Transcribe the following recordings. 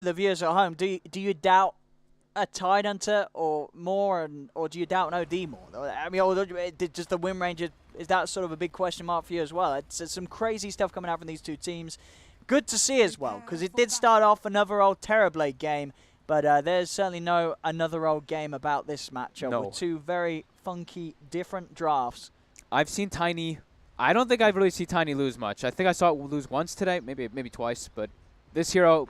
the viewers at home, do you doubt a Tidehunter or more, or do you doubt an OD more? I mean, just the win range, is that sort of a big question mark for you as well? It's some crazy stuff coming out from these two teams. Good to see as well, because it did start off another old TerrorBlade game, but there's certainly no another old game about this matchup with two very funky, different drafts. I've seen Tiny. I don't think I've really seen Tiny lose much. I think I saw it lose once today, maybe twice, but this hero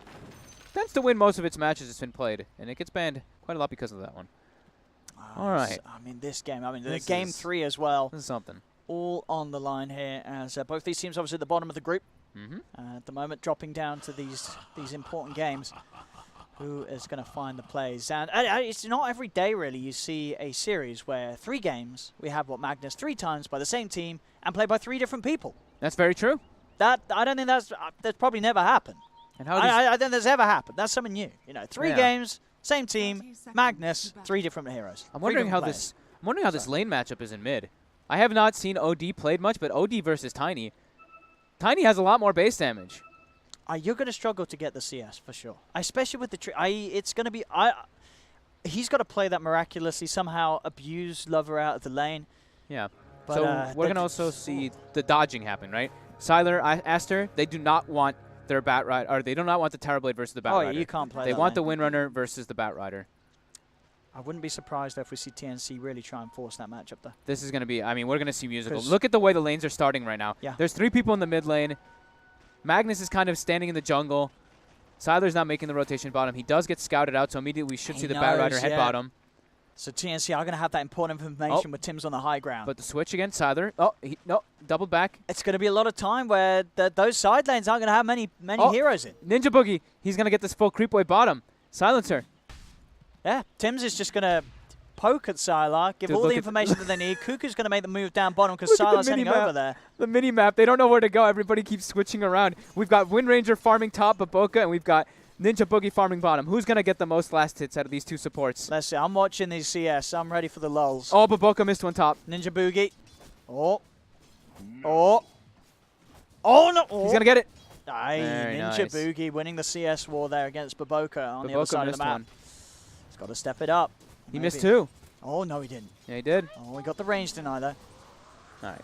tends to win most of its matches it's been played, and it gets banned quite a lot because of that one. All right. I mean, this game, the game 3 as well. This is something. All on the line here, as both these teams obviously at the bottom of the group. At the moment, dropping down to these important games. Who is going to find the plays? And it's not every day, really, you see a series where 3 games, we have Magnus 3 times by the same team and played by 3 different people. That's very true. I don't think that's probably never happened. And how I don't think that's ever happened. That's something new. You know, 3 games, same team, Magnus, 3 different heroes. I'm wondering how this lane matchup is in mid. I have not seen OD played much, but OD versus Tiny. Tiny has a lot more base damage. You're going to struggle to get the CS for sure, especially with the tree. It's going to be. He's got to play that miraculously, somehow abuse Lover out of the lane. Yeah. But, so we're going to also see the dodging happen, right? Sylar, Aster, they do not want their Bat Rider, or they do not want the TerrorBlade versus the Bat Rider. Oh, you can't play They that want lane. the Windrunner versus the Bat Rider. I wouldn't be surprised if we see TNC really try and force that matchup, though. This is going to be. I mean, we're going to see musical. Look at the way the lanes are starting right now. Yeah. There's 3 people in the mid lane. Magnus is kind of standing in the jungle. Sylar's not making the rotation bottom. He does get scouted out, so immediately we should see the Bat Rider head bottom. So TNC are going to have that important information with Tim's on the high ground. But the switch against Sylar. Oh, no, doubled back. It's going to be a lot of time where those side lanes aren't going to have many heroes in. Ninja Boogie. He's going to get this full creep wave bottom. Silencer. Yeah, Tim's is just going to poke at Sylar, give all the information that they need. Cuckoo's going to make the move down bottom because Sylar's heading over there. The mini-map, they don't know where to go. Everybody keeps switching around. We've got Wind Ranger farming top, Baboka, and we've got Ninja Boogie farming bottom. Who's going to get the most last hits out of these 2 supports? Let's see. I'm watching these CS. I'm ready for the lulls. Oh, Baboka missed one top. Ninja Boogie. Oh. Oh. Oh, no. Oh. He's going to get it. Aye, Ninja Boogie winning the CS war there against Baboka on the other side of the map. He's got to step it up. He missed 2. Oh, no, he didn't. Yeah, he did. Oh, we got the range deny, though. All right.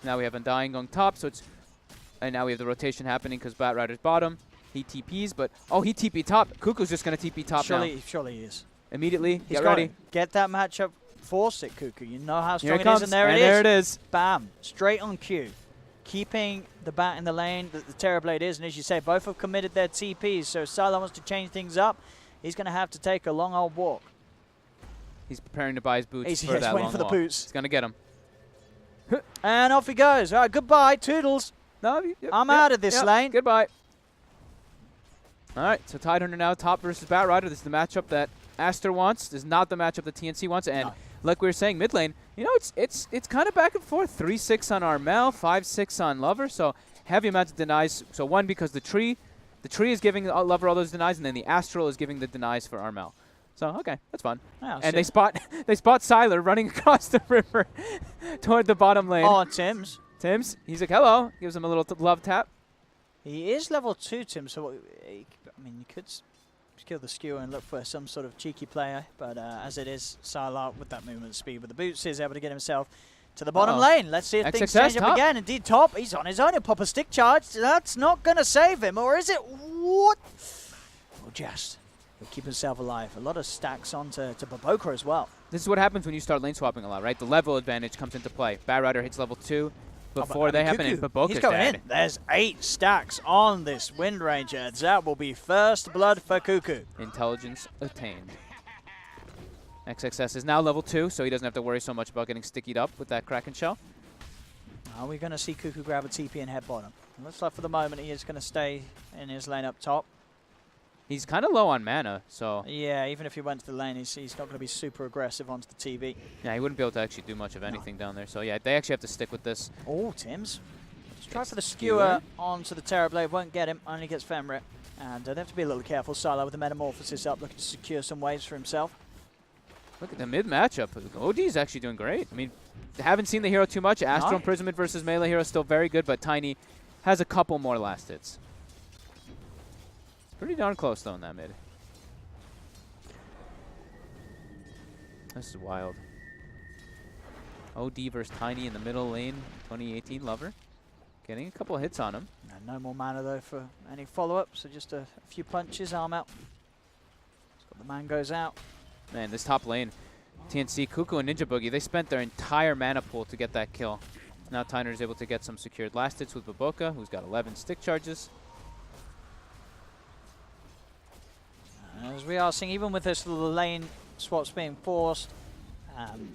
Now we have Undying going top, so it's... And now we have the rotation happening because Bat Rider's bottom. He TPs, but... Oh, he TP top. Cuckoo's just going to TP top now. Surely he is. Immediately, He's get ready. Get that matchup. Force it, Cuckoo. You know how strong it is, and there it is. There it is. Bam. Straight on cue. Keeping the bat in the lane that the TerrorBlade is, and as you say, both have committed their TPs, so Sylar wants to change things up. He's going to have to take a long old walk. He's preparing to buy his boots He's for that waiting long for the walk. boots. He's going to get him. And off he goes. All right, goodbye, Toodles. No, I'm out of this lane. Goodbye. All right, so Tidehunter now top versus Bat Rider. This is the matchup that Aster wants. This is not the matchup that TNC wants. And like we were saying, mid lane, you know, it's kind of back and forth. 3-6 on Armel, 5-6 on Lover. So heavy amounts of denies. So one, because the tree is giving Lover all those denies, and then the Astral is giving the denies for Armel. So okay, that's fun. Yeah, and they spot Sylar running across the river toward the bottom lane. Oh, Tim's, he's like, hello. Gives him a little love tap. He is level 2, Tim, so I mean, you could kill the skewer and look for some sort of cheeky player, but as it is, Sylar with that movement speed with the boots is able to get himself to the bottom lane. Let's see if things change up again. Indeed, top. He's on his own. He'll pop a stick charge. That's not going to save him, or is it? What? Oh, just. He'll keep himself alive. A lot of stacks onto Baboka as well. This is what happens when you start lane swapping a lot, right? The level advantage comes into play. Bat Rider hits level 2 before they happen, and Baboka's dead. In. There's 8 stacks on this Wind Ranger. That will be first blood for Cuckoo. Intelligence attained. XXS is now level 2, so he doesn't have to worry so much about getting stickied up with that Kraken Shell. Are we going to see Cuckoo grab a TP and head bottom? Looks like for the moment he is going to stay in his lane up top. He's kind of low on mana, so... Yeah, even if he went to the lane, he's not going to be super aggressive onto the TV. Yeah, he wouldn't be able to actually do much of anything down there. So yeah, they actually have to stick with this. Oh, Tim's. Let's try for the skewer onto the TerrorBlade. Won't get him, only gets Femrit. And they have to be a little careful. Sylar with the Metamorphosis up, looking to secure some waves for himself. Look at the mid matchup. OD is actually doing great. I mean, haven't seen the hero too much. Astral Imprisonment versus melee hero is still very good, but Tiny has a couple more last hits. Pretty darn close, though, in that mid. This is wild. OD versus Tiny in the middle lane, 2018 Lover. Getting a couple of hits on him. And no more mana, though, for any follow-up, so just a few punches, arm out. So the man goes out. Man, this top lane, TNC, Kuku, and Ninja Boogie, they spent their entire mana pool to get that kill. Now Tyner is able to get some secured last hits with Baboka, who's got 11 stick charges. As we are seeing, even with this little lane swaps being forced,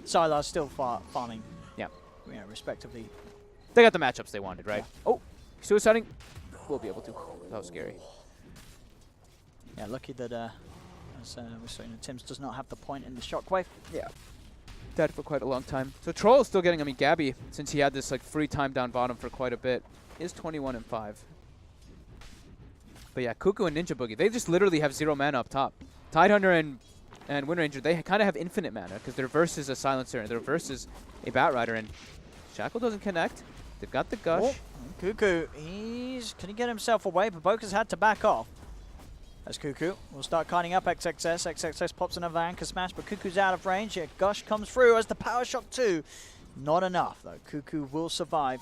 Sylar's still farming. Yeah. You know, respectively. They got the matchups they wanted, right? Yeah. Oh, suiciding. We'll be able to. That was scary. Yeah, lucky that as we saw, Tim's does not have the point in the shockwave. Yeah. Dead for quite a long time. So Troll is still getting, I mean, Gabby, since he had this like free time down bottom for quite a bit, is 21 and 5. But yeah, Kuku and Ninja Boogie, they just literally have 0 mana up top. Tidehunter and Wind Ranger, they kind of have infinite mana because their verse is a Silencer and their verse is a Batrider, and Shackle doesn't connect. They've got the Gush. Oh, Kuku, can he get himself away? Baboka's had to back off. As Kuku will start kiting up XXS. XXS pops another Anchor Smash, but Kuku's out of range. Yeah, Gush comes through as the Power Shock 2. Not enough, though. Kuku will survive.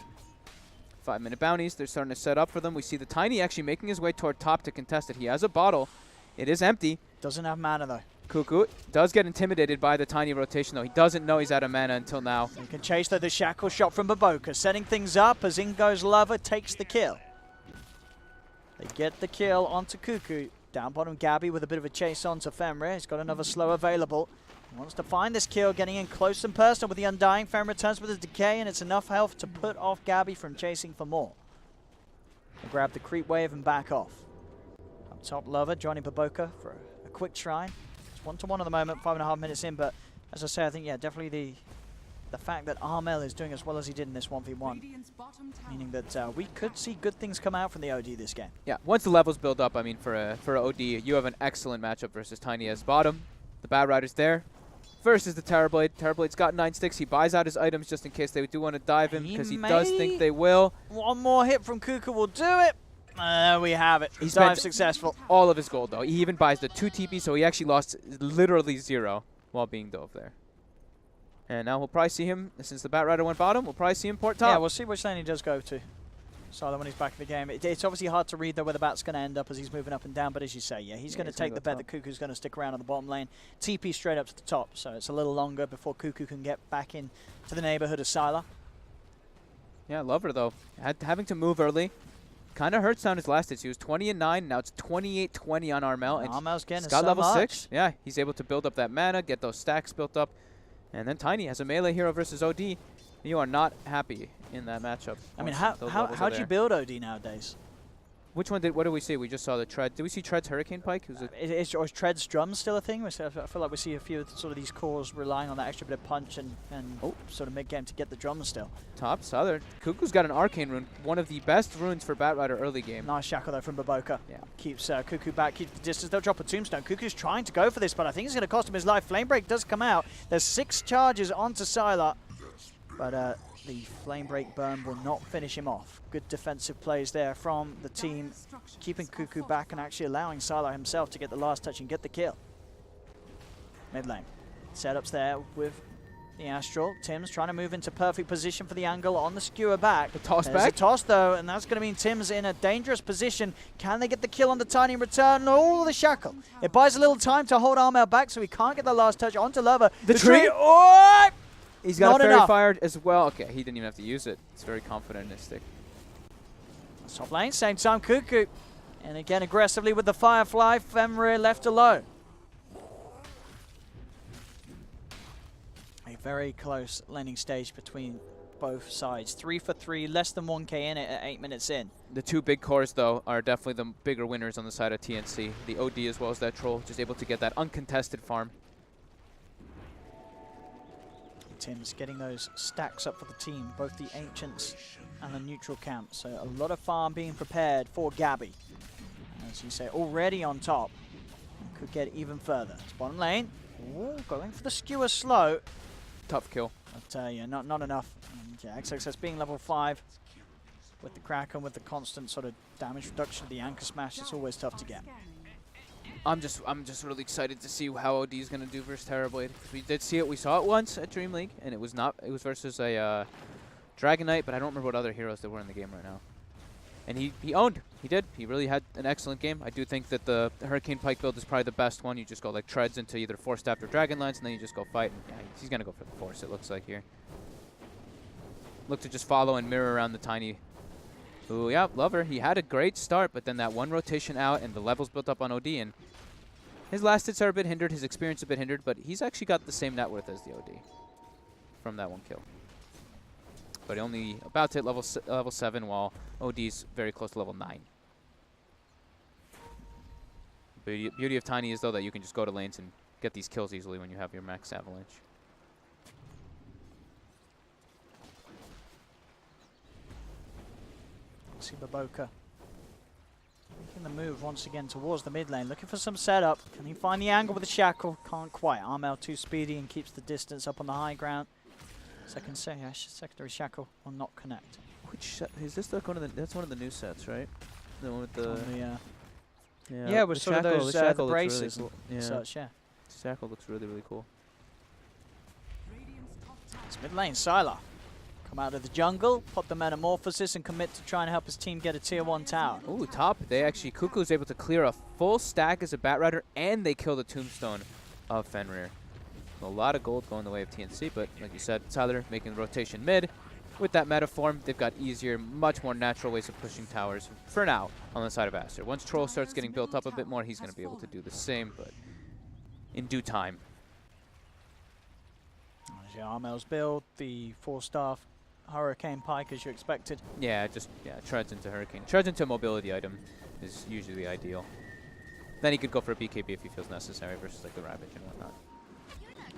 5-minute bounties. They're starting to set up for them. We see the Tiny actually making his way toward top to contest it. He has a bottle. It is empty. Doesn't have mana, though. Kuku does get intimidated by the Tiny rotation, though. He doesn't know he's out of mana until now. He can chase, though, the Shackle shot from Baboka. Setting things up as in goes Lover, takes the kill. They get the kill onto Kuku. Down bottom, Gabby with a bit of a chase onto Femre. He's got another slow available. He wants to find this kill, getting in close and personal with the Undying. Femre returns with his decay, and it's enough health to put off Gabby from chasing for more. They grab the creep wave and back off. Up top, Lover joining Baboka for a quick try. It's 1-to-1 at the moment, 5.5 minutes in, but as I say, I think, yeah, definitely the fact that Armel is doing as well as he did in this 1v1, meaning that we could see good things come out from the OD this game. Yeah, once the levels build up, I mean, for a OD, you have an excellent matchup versus Tiny as bottom. The Batrider's there. Versus the Terrorblade. Terrorblade's got 9 sticks. He buys out his items just in case they do want to dive him, because he does think they will. One more hit from Kuku will do it. We have it. He's dive successful. All of his gold, though. He even buys the 2 TP, so he actually lost literally 0 while being dove there. And now we'll probably see him, since the Batrider went bottom, we'll probably see him port top. Yeah, we'll see which lane he does go to. Sylar when he's back in the game. It's obviously hard to read, though, where the bat's going to end up as he's moving up and down, but as you say, yeah, he's going to take the bet that Kuku's going to stick around on the bottom lane. TP straight up to the top, so it's a little longer before Kuku can get back in to the neighborhood of Sylar. Yeah, Lover, though, having to move early. Kind of hurts down his last hits. He was 20 and 9. Now it's 28-20 on Armel. And Armel's getting got so level much. 6. Yeah, he's able to build up that mana, get those stacks built up. And then Tiny has a melee hero versus OD. You are not happy in that matchup. I mean, how do you build OD nowadays? Which one what did we see? We just saw the Tread. Did we see Tread's Hurricane Pike? Is Tread's drum still a thing? I feel like we see a few of sort of these cores relying on that extra bit of punch and sort of mid-game to get the drums still. Top Southern. Kuku's got an Arcane Rune, one of the best runes for Batrider early game. Nice shackle, though, from Baboka. Yeah. Keeps Kuku back, keeps the distance. They'll drop a tombstone. Kuku's trying to go for this, but I think it's going to cost him his life. Flame Break does come out. There's 6 charges onto Sylar, but the Flame Break burn will not finish him off. Good defensive plays there from the team, keeping Kuku back and actually allowing Sylar himself to get the last touch and get the kill. Mid lane. Setups there with the Astral. Tim's trying to move into perfect position for the angle on the skewer back. The toss There's back. a toss, though, and that's going to mean Tim's in a dangerous position. Can they get the kill on the Tiny in return? Oh, the shackle. It buys a little time to hold Armel back, so he can't get the last touch onto Lover. The tree. Oh! He's got Not a Fairy enough. Fire as well. Okay, he didn't even have to use it. He's very confident in his stick. Top lane, same time Kuku. And again, aggressively with the Firefly, Femre left alone. A very close laning stage between both sides. 3 for 3, less than 1k in it at 8 minutes in. The 2 big cores, though, are definitely the bigger winners on the side of TNC. The OD as well as that Troll, just able to get that uncontested farm. Tim's getting those stacks up for the team, both the Ancients and the neutral camp. So a lot of farm being prepared for Gabby. As you say, already on top. Could get even further. It's bottom lane. Ooh, going for the skewer slow. Tough kill. But yeah, not enough. And yeah, XXS being level 5 with the Kraken, with the constant sort of damage reduction of the Anchor Smash, it's always tough to get. I'm just really excited to see how OD is going to do versus Terrorblade. We did see it. We saw it once at Dream League, and it was versus a Dragon Knight, but I don't remember what other heroes there were in the game right now. And he owned. He did. He really had an excellent game. I do think that the Hurricane Pike build is probably the best one. You just go like treads into either Force Staff or Dragon Lance, and then you just go fight. And, yeah, he's going to go for the Force, it looks like here. Look to just follow and mirror around the Tiny. Ooh, yeah, Lover. He had a great start, but then that one rotation out and the levels built up on OD, and his last hits are a bit hindered, his experience a bit hindered, but he's actually got the same net worth as the OD from that one kill. But he only about to hit level 7, while OD's very close to level 9. Beauty of Tiny is, though, that you can just go to lanes and get these kills easily when you have your max avalanche. See Baboka making the move once again towards the mid lane, looking for some setup. Can he find the angle with the shackle? Can't quite. Armel too speedy and keeps the distance up on the high ground. Secondary shackle will not connect. Which is this one of the? That's one of the new sets, right? The one with the. Yeah, with sort of those the braces really cool. and such. Yeah. Shackle looks really cool. It's mid lane. Sylar come out of the jungle, pop the Metamorphosis, and commit to try and help his team get a tier 1 tower. Ooh, top. They actually, Cuckoo's able to clear a full stack as a Bat Rider, and they kill the Tombstone of Fenrir. A lot of gold going the way of TNC, but like you said, Sylar making the rotation mid. With that meta form, they've got easier, much more natural ways of pushing towers for now on the side of Aster. Once Troll starts getting built up a bit more, he's going to be able to do the same, but in due time. Armel's build, the 4-star Hurricane Pike as you expected. Yeah, treads into Hurricane. Treads into a mobility item is usually the ideal. Then he could go for a BKB if he feels necessary versus like the Ravage and whatnot.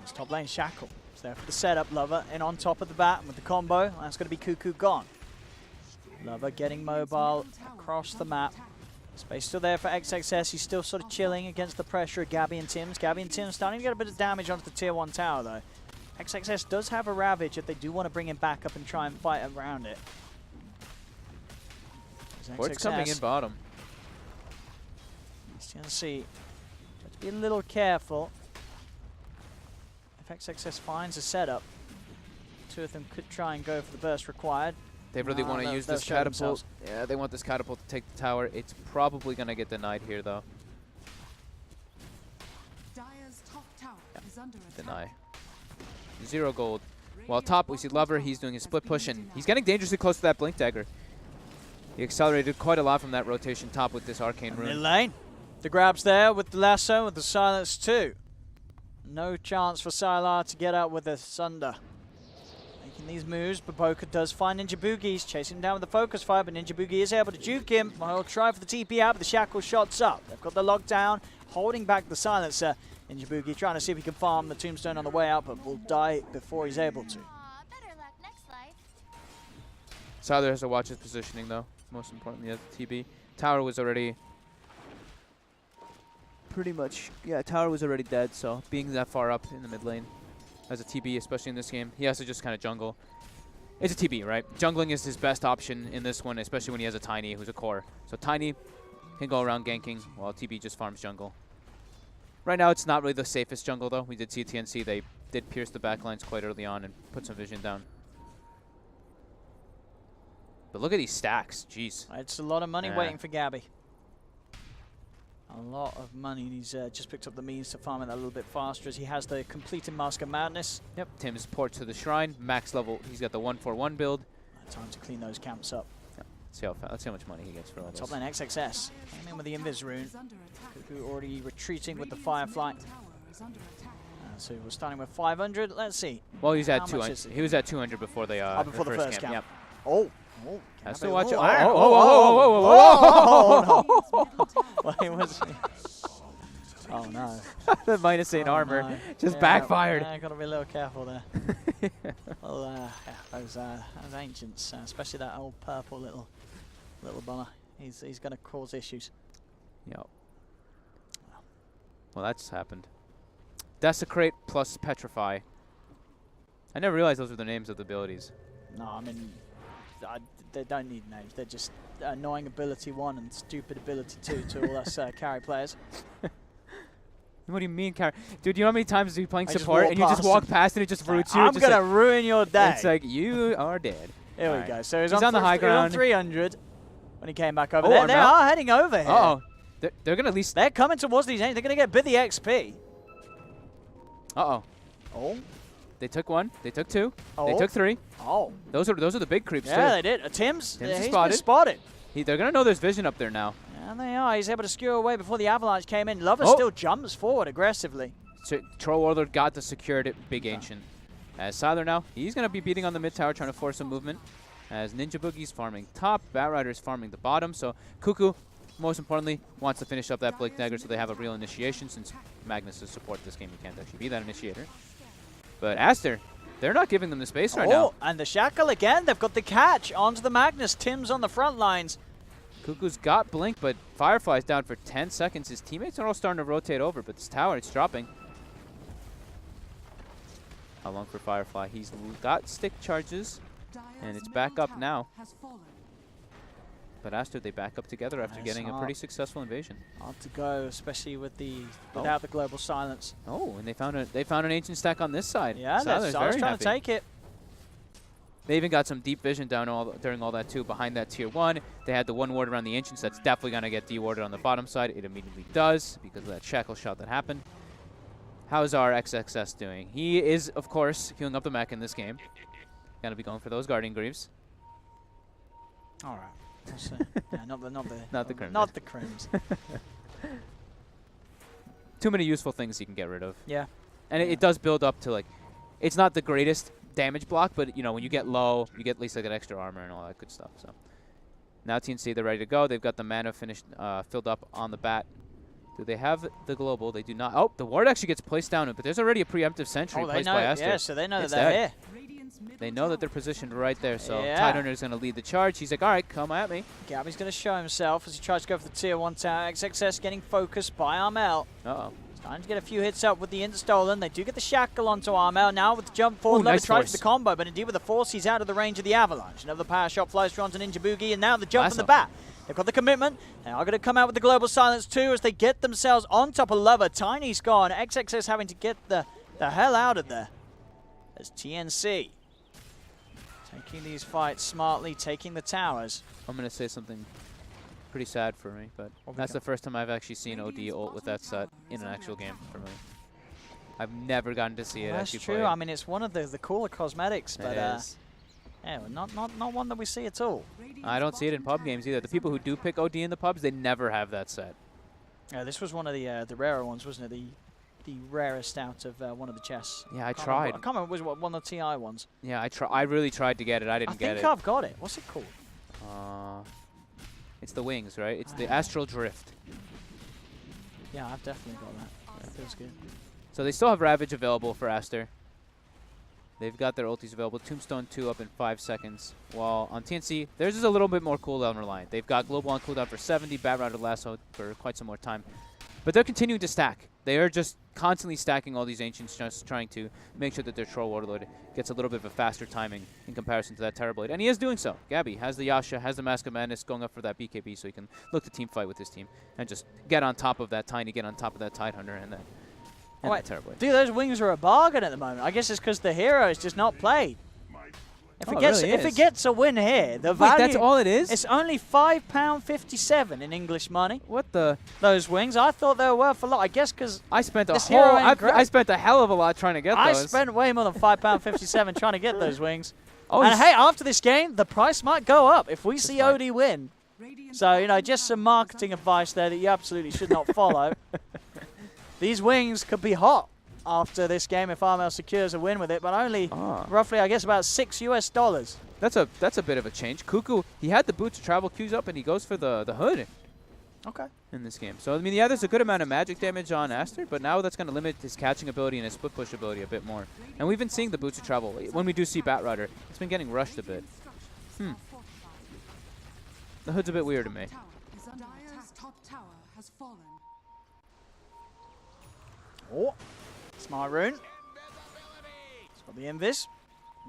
It's top lane Shackle. It's there for the setup. Lover in on top of the bat with the combo. That's going to be Cuckoo gone. Lover getting mobile across the map. Space still there for XXS. He's still sort of chilling against the pressure of Gabby and Tim's. Gabby and Tim's starting to get a bit of damage onto the tier 1 tower though. XXS does have a Ravage if they do want to bring him back up and try and fight around it. What's coming in bottom? He's going to see. Have to be a little careful. If XXS finds a setup, two of them could try and go for the burst required. They really want to use this catapult. Yeah, they want this catapult to take the tower. It's probably going to get denied here, though. Deny. 0 gold. While top, we see Lover. He's doing his split push, and he's getting dangerously close to that Blink Dagger. He accelerated quite a lot from that rotation top with this Arcane Rune. Mid lane. The grabs there with the lasso, with the silence too. No chance for Sylar to get out with the Sunder. Making these moves, Baboka does find Ninja Boogie. He's chasing him down with the focus fire, but Ninja Boogie is able to juke him. He'll try for the TP out, but the Shackle shots up. They've got the lockdown, holding back the silencer. Ninja Boogie trying to see if he can farm the Tombstone on the way out, but will die before he's able to. Sylar has to watch his positioning, though. Most importantly, as the TB. Tower was already pretty much, tower was already dead, so being that far up in the mid lane as a TB, especially in this game, he has to just kind of jungle. It's a TB, right? Jungling is his best option in this one, especially when he has a Tiny who's a core. So Tiny can go around ganking while TB just farms jungle. Right now, it's not really the safest jungle, though. We did see TNC. They did pierce the backlines quite early on and put some vision down. But look at these stacks. Jeez. It's a lot of money waiting for Gabby. A lot of money. He's just picked up the means to farm it a little bit faster as he has the completed Mask of Madness. Yep. Tim's port to the Shrine. Max level. He's got the 1-for-1 build. Time to clean those camps up. Yep. Let's see how much money he gets for all this. Top lane XXS. Came in with the Invis rune. Cuckoo already retreating with the Firefly. So we're starting with 500. Let's see. Well, he's at 200. He was at 200 before they before the first camp. Yep. Oh. Has to watch it. Well, he was. Oh no. The -8 armor just backfired. Yeah, gotta be a little careful there. Well, those ancients, especially that old purple little bunner. He's gonna cause issues. Yep. Well, that's happened. Desecrate plus Petrify. I never realized those were the names of the abilities. No, I mean, they don't need names. They're just annoying ability 1 and stupid ability 2 to all us carry players. What do you mean, carry? Dude, you know how many times you're playing I support and you just walk past and it just roots you? I'm going to ruin your day. It's like, you are dead. Here we go. So he's on the high ground. On 300 when he came back over there. They are heading over here. Uh-oh. They're going to at least... They're coming towards these ends. They're going to get a bit of the XP. Uh-oh. Oh. They took 1. They took 2. Oh. They took 3. Oh. Those are the big creeps, too. Yeah, they did. Tim's is spotted. They're going to know there's vision up there now. And they are. He's able to skewer away before the avalanche came in. Lover still jumps forward aggressively. So Troll Warlord got the secured big ancient. As Siler now, he's going to be beating on the mid tower, trying to force some movement. As Ninja Boogie's farming top, Batrider's farming the bottom. So Cuckoo, most importantly, wants to finish up that Blink Dagger so they have a real initiation. Since Magnus' support this game, he can't actually be that initiator. But Aster, they're not giving them the space right now. And the Shackle again. They've got the catch onto the Magnus. Tim's on the front lines. Cuckoo's got Blink, but Firefly's down for 10 seconds. His teammates are all starting to rotate over, but this tower, it's dropping. How long for Firefly? He's got stick charges, and it's back up now. But Aster, they back up together after getting a pretty successful invasion. Hard to go, especially with without the global silence. Oh, and they found an ancient stack on this side. Yeah, Siler's trying to take it. They even got some deep vision down during all that too. Behind that tier 1, they had the 1 ward around the ancients. That's definitely going to get dewarded on the bottom side. It immediately does because of that shackle shot that happened. How's our XXS doing? He is, of course, healing up the mech in this game. Gonna be going for those Guardian Greaves. All right. Yeah, not the Crims. Not the Crims. Too many useful things you can get rid of. Yeah. And it does build up to, like, it's not the greatest damage block, but, you know, when you get low, you get at least like an extra armor and all that good stuff. So now TNC, they're ready to go. They've got the mana filled up on the bat. Do they have the global? They do not. Oh, the ward actually gets placed down, but there's already a preemptive sentry placed by Aster. Yeah, so they know that they're here. They know that they're positioned right there, so Tidehunter is going to lead the charge. He's like, all right, come at me. Gabby's going to show himself as he tries to go for the tier 1 tower. XXS getting focused by Armel. Uh-oh. Starting to get a few hits up with the Interstolen. They do get the Shackle onto Armel now with the jump forward. Lover tries the combo, but indeed with the Force, he's out of the range of the Avalanche. Another power shot flies through onto Ninja Boogie, and now the jump from the bat. They've got the commitment. They are going to come out with the global silence too as they get themselves on top of Lover. Tiny's gone. XXS having to get the hell out of there. As TNC taking these fights smartly, taking the towers. I'm going to say something pretty sad for me, but that's the first time I've actually seen OD ult with that set in an actual game for me. I've never gotten to see it actually play. That's true. I mean, it's one of the cooler cosmetics, but yeah, not one that we see at all. I don't see it in pub games either. The people who do pick OD in the pubs, they never have that set. Yeah, this was one of the rarer ones, wasn't it? The rarest out of one of the chests. Yeah, I tried. I can't remember. Was it one of the TI ones? Yeah, I really tried to get it. I didn't get it. I think I've got it. What's it called? It's the wings, right? It's the Astral Drift. Yeah, I've definitely got that. That feels good. So they still have Ravage available for Aster. They've got their ultis available. Tombstone 2 up in 5 seconds. While on TNC, theirs is a little bit more cooldown reliant. They've got Global on cooldown for 70, Batrider Lasso for quite some more time. But they're continuing to stack. They are just constantly stacking all these Ancients, just trying to make sure that their Troll Warlord gets a little bit of a faster timing in comparison to that Terrorblade. And he is doing so. Gabby has the Yasha, has the Mask of Madness, going up for that BKB so he can look to team fight with his team and just get on top of that Tiny, get on top of that Tidehunter, and then Terrorblade. Dude, those wings are a bargain at the moment. I guess it's because the hero is just not played. If it gets a win here, the value... Wait, that's all it is? It's only £5.57 in English money. What the... Those wings, I thought they were worth a lot. I guess because I spent I spent a hell of a lot trying to get those. I spent way more than £5.57 trying to get those wings. Oh, and hey, after this game, the price might go up if we see OD win. So, you know, just some marketing advice there that you absolutely should not follow. These wings could be hot after this game if Armel secures a win with it, but only roughly, I guess, about $6 US. That's a bit of a change. Cuckoo, he had the boots of travel queues up, and he goes for the hood. Okay. In this game. So, I mean, yeah, there's a good amount of magic damage on Aster, but now that's going to limit his catching ability and his split push ability a bit more. And we've been seeing the boots of travel. When we do see Batrider, it's been getting rushed a bit. The hood's a bit weird to me. Oh, Smart Rune. It's got the Invis.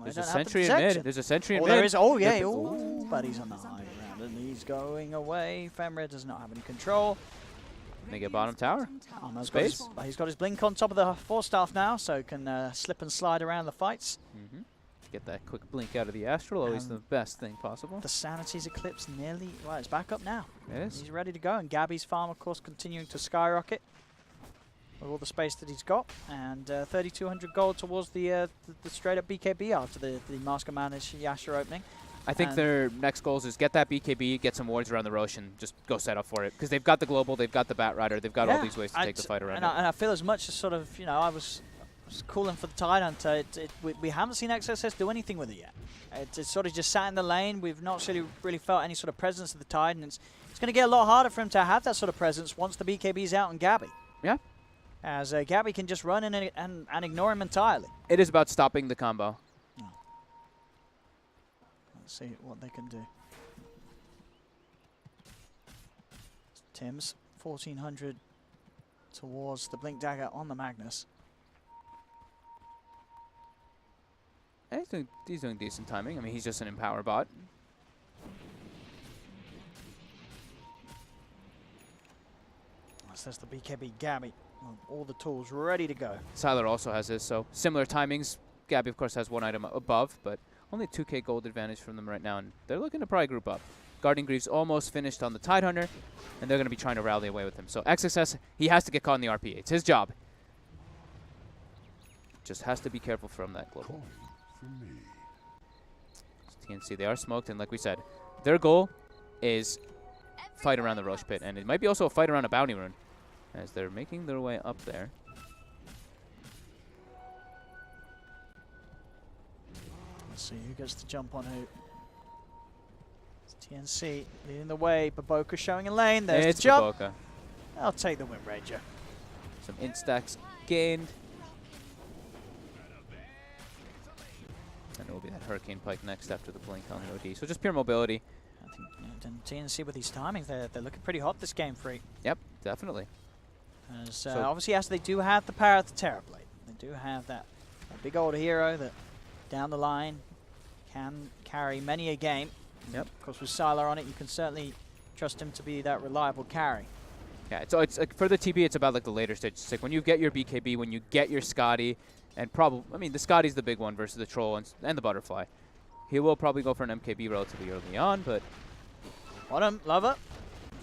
There's a sentry in mid. There's a sentry in mid. There is. Oh, yeah. Oh, but he's on the high ground and he's going away. Femre does not have any control. They get bottom tower. Space. He's got his blink on top of the Forstaff now, so can slip and slide around the fights. Get that quick blink out of the Astral, always the best thing possible. The Sanity's Eclipse nearly, well, it's back up now. It is. He's ready to go, and Gabby's farm, of course, continuing to skyrocket with all the space that he's got. And 3,200 gold towards the straight-up BKB after the Masker Managed Yasha opening. I think their next goals is get that BKB, get some wards around the Roche, and just go set up for it. Because they've got the Global, they've got the Bat Rider, they've got all these ways to take the fight around and I feel as much as sort of, you know, I was calling for the Tidehunter. We haven't seen XSS do anything with it yet. It's sort of just sat in the lane. We've not really felt any sort of presence of the Tide, and it's going to get a lot harder for him to have that sort of presence once the BKB's out on Gabby. Yeah. As Gabby can just run in and ignore him entirely. It is about stopping the combo. Oh. Let's see what they can do. Tim's 1,400 towards the Blink Dagger on the Magnus. He's doing decent timing. I mean, he's just an Empower bot. That's the BKB Gabby. All the tools ready to go. Sylar also has this, so similar timings. Gabby, of course, has one item above, but only 2k gold advantage from them right now, and they're looking to probably group up. Guardian Greaves almost finished on the Tidehunter, and they're going to be trying to rally away with him. So XSS, he has to get caught in the RPA. It's his job. Just has to be careful from that Global. TNC, they are smoked, and like we said, their goal is fight around the Roche Pit, and it might be also a fight around a Bounty Rune, as they're making their way up there. Let's see who gets the jump on who. It's TNC leading the way. Baboka showing a lane. There's the jump. Baboka. I'll take the Wind Ranger. Some instacks gained. And it will be that Hurricane Pike next after the blink on the OD. So just pure mobility. I think TNC with these timings, they're looking pretty hot this game, Free. Yep, definitely. As, obviously, as they do have the power of the Terrorblade. They do have that big old hero that down the line can carry many a game. Yep. Of course, with Sylar on it, you can certainly trust him to be that reliable carry. Yeah, so it's like for the TB, it's about like the later stages. It's like when you get your BKB, when you get your Scotty, and probably, I mean, the Scotty's the big one versus the Troll and the Butterfly. He will probably go for an MKB relatively early on, but... Bottom, Lover.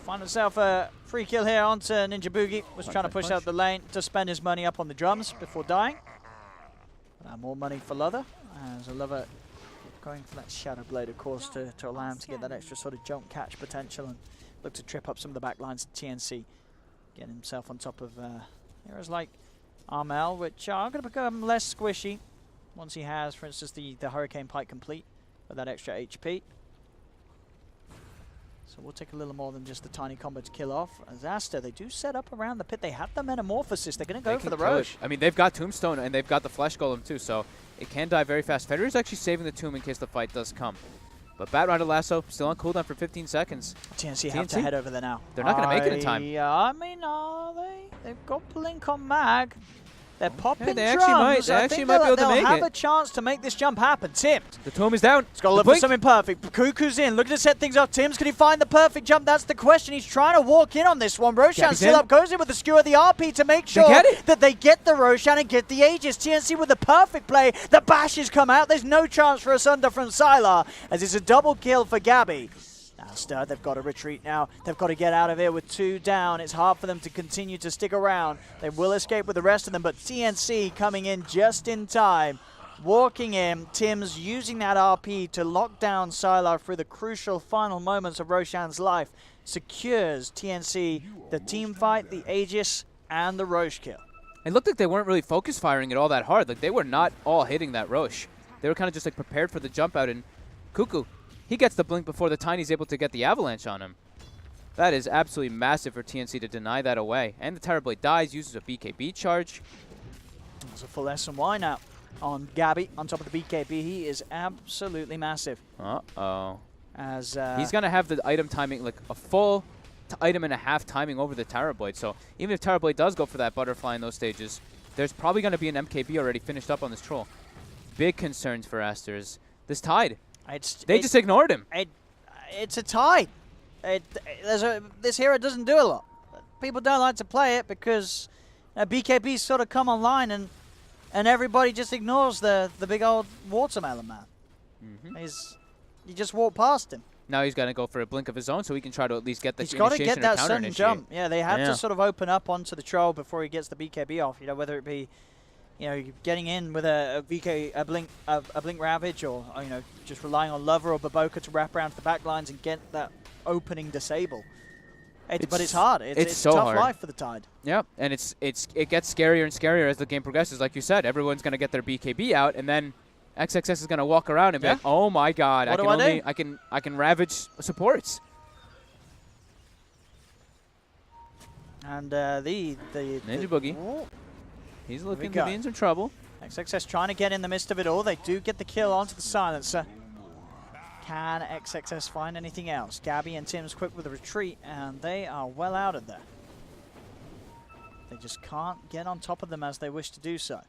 Find himself a free kill here onto Ninja Boogie. Was trying to push out the lane to spend his money up on the drums before dying. More money for Lover. As a Lover going for that Shadow Blade, of course, to allow him to get that extra sort of jump catch potential and look to trip up some of the back lines to TNC. Getting himself on top of heroes like Armel, which are going to become less squishy once he has, for instance, the Hurricane Pike complete with that extra HP. So we'll take a little more than just the tiny combo to kill off. As Aster, they do set up around the pit. They have the Metamorphosis. They're going to go for the Roche. I mean, they've got Tombstone and they've got the Flesh Golem too, so it can die very fast. Federer's actually saving the Tomb in case the fight does come. But Bat Rider Lasso still on cooldown for 15 seconds. TNC have to head over there now. They're not going to make it in time. I mean, are they? They've got Blink on Mag. They're popping they drums. actually might be able to make it. They'll have a chance to make this jump happen. Tim. The Tomb is down. He's got to look for something perfect. Cuckoo's in, looking to set things up. Tim's, can he find the perfect jump? That's the question. He's trying to walk in on this one. Roshan still up, goes in with the skewer of the RP to make sure that they get the Roshan and get the Aegis. TNC with the perfect play. The bashes come out. There's no chance for a Sunder from Sylar, as it's a double kill for Gabby. Aster, they've got to retreat now. They've got to get out of here with 2 down. It's hard for them to continue to stick around. They will escape with the rest of them, but TNC coming in just in time. Walking in, Tim's using that RP to lock down Sylar through the crucial final moments of Roshan's life. Secures TNC the team fight, the Aegis, and the Roche kill. It looked like they weren't really focus firing it all that hard. Like, they were not all hitting that Roche. They were kind of just like prepared for the jump out, and Cuckoo, he gets the blink before the Tiny's able to get the avalanche on him. That is absolutely massive for TNC to deny that away. And the Terrorblade dies, uses a BKB charge. There's a full S&Y now on Gabby on top of the BKB. He is absolutely massive. Uh-oh. As he's going to have the item timing, like a full item and a half timing over the Terrorblade. So even if Terrorblade does go for that Butterfly in those stages, there's probably going to be an MKB already finished up on this Troll. big concerns for Aster is this tide. They just ignored him. It's a tide. This hero doesn't do a lot. People don't like to play it because BKB's sort of come online and everybody just ignores the big old watermelon man. You just walk past him. Now he's going to go for a blink of his own so he can try to at least get the initiation. He's got to get that sudden jump. Yeah, they have to sort of open up onto the troll before he gets the BKB off. You know, whether it be, you know, getting in with a blink ravage, or you know, just relying on Lover or Baboka to wrap around the back lines and get that opening disable. But it's hard. It's so a tough hard. life for the Tide. Yeah, and it gets scarier and scarier as the game progresses. Like you said, everyone's going to get their BKB out, and then XXS is going to walk around and be like, "Oh my God, I can ravage supports." And the Ninja Boogie, he's looking to be in some trouble. XXS trying to get in the midst of it all. They do get the kill onto the silencer. Can XXS find anything else? Gabby and Tim's quick with a retreat, and they are well out of there. They just can't get on top of them as they wish to do so.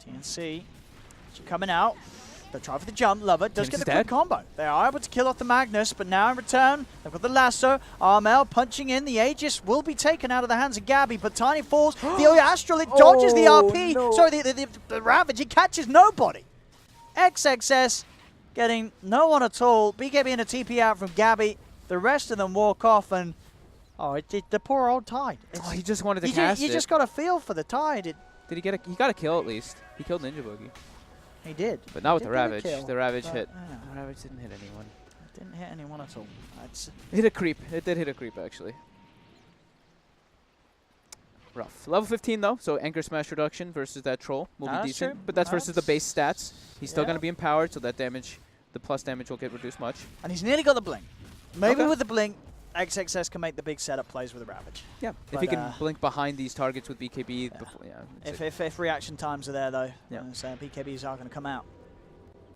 TNC coming out. They'll try for the jump. Lover does get the quick combo. They are able to kill off the Magnus, but now in return, they've got the lasso. Armel punching in. The Aegis will be taken out of the hands of Gabby, but Tiny falls. The Astral, it dodges the RP. No. Sorry, the Ravage, it catches nobody. XXS getting no one at all. BKB and a TP out from Gabby. The rest of them walk off, and the poor old Tide. He just wanted to cast it. You just got a feel for the Tide. Did he get he got a kill at least. He killed Ninja Boogie. He did. But not with the Ravage. The Ravage hit. The Ravage didn't hit anyone. It didn't hit anyone at all. It hit a creep. It did hit a creep, actually. Rough. Level 15, though, so Anchor Smash reduction versus that Troll will be decent. True. But that's versus the base stats. He's still going to be empowered, so that damage, the plus damage, will get reduced much. And he's nearly got the blink. Maybe with the blink, XXS can make the big setup plays with the Ravage. Yeah, if he can blink behind these targets with BKB. If reaction times are there, though, BKBs are going to come out.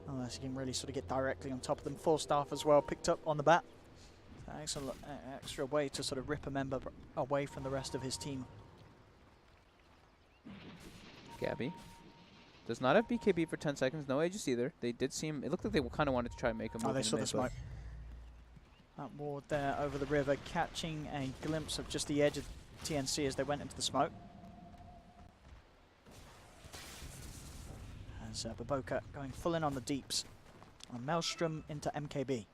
Unless he can really sort of get directly on top of them. 4 staff as well, picked up on the bat. Extra way to sort of rip a member away from the rest of his team. Gabby does not have BKB for 10 seconds. No Aegis either. They did seem, it looked like they kind of wanted to try and make a move. They saw the smoke. That ward there over the river, catching a glimpse of just the edge of TNC as they went into the smoke. As Baboka going full in on the deeps. On Maelstrom into MKB.